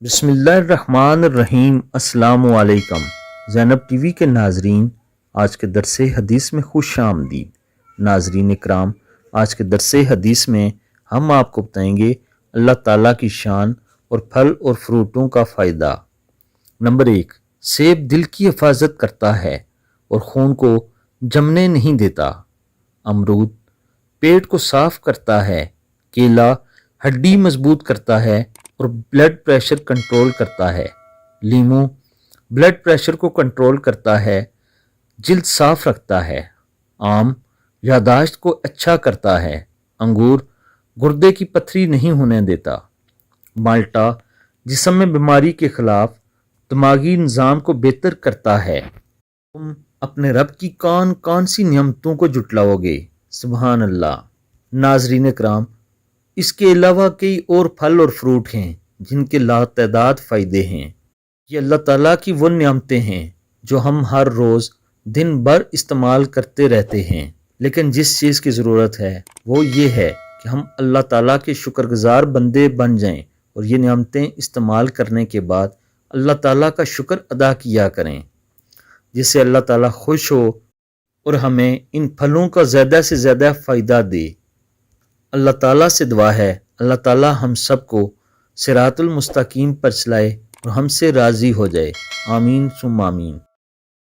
بسم اللہ الرحمن الرحیم۔ السلام علیکم زینب ٹی وی کے ناظرین، آج کے درس حدیث میں خوش آمدید۔ ناظرین اکرام، آج کے درس حدیث میں ہم آپ کو بتائیں گے اللہ تعالیٰ کی شان اور پھل اور فروٹوں کا فائدہ۔ نمبر 1، سیب دل کی حفاظت کرتا ہے اور خون کو جمنے نہیں دیتا۔ امرود پیٹ کو صاف کرتا ہے۔ کیلا ہڈی مضبوط کرتا ہے اور بلڈ پریشر کنٹرول کرتا ہے۔ لیمو بلڈ پریشر کو کنٹرول کرتا ہے، جلد صاف رکھتا ہے۔ آم یادداشت کو اچھا کرتا ہے۔ انگور گردے کی پتھری نہیں ہونے دیتا۔ مالٹا جسم میں بیماری کے خلاف دماغی نظام کو بہتر کرتا ہے۔ تم اپنے رب کی کون کون سی نعمتوں کو جھٹلاؤ گے؟ سبحان اللہ۔ ناظرین اکرام، اس کے علاوہ کئی اور پھل اور فروٹ ہیں جن کے لاتعداد فائدے ہیں۔ یہ اللہ تعالیٰ کی وہ نعمتیں ہیں جو ہم ہر روز دن بھر استعمال کرتے رہتے ہیں، لیکن جس چیز کی ضرورت ہے وہ یہ ہے کہ ہم اللہ تعالیٰ کے شکر گزار بندے بن جائیں اور یہ نعمتیں استعمال کرنے کے بعد اللہ تعالیٰ کا شکر ادا کیا کریں، جس سے اللہ تعالیٰ خوش ہو اور ہمیں ان پھلوں کا زیادہ سے زیادہ فائدہ دے۔ اللہ تعالیٰ سے دعا ہے اللہ تعالیٰ ہم سب کو صراط المستقیم پر چلائے اور ہم سے راضی ہو جائے۔ آمین ثم آمین۔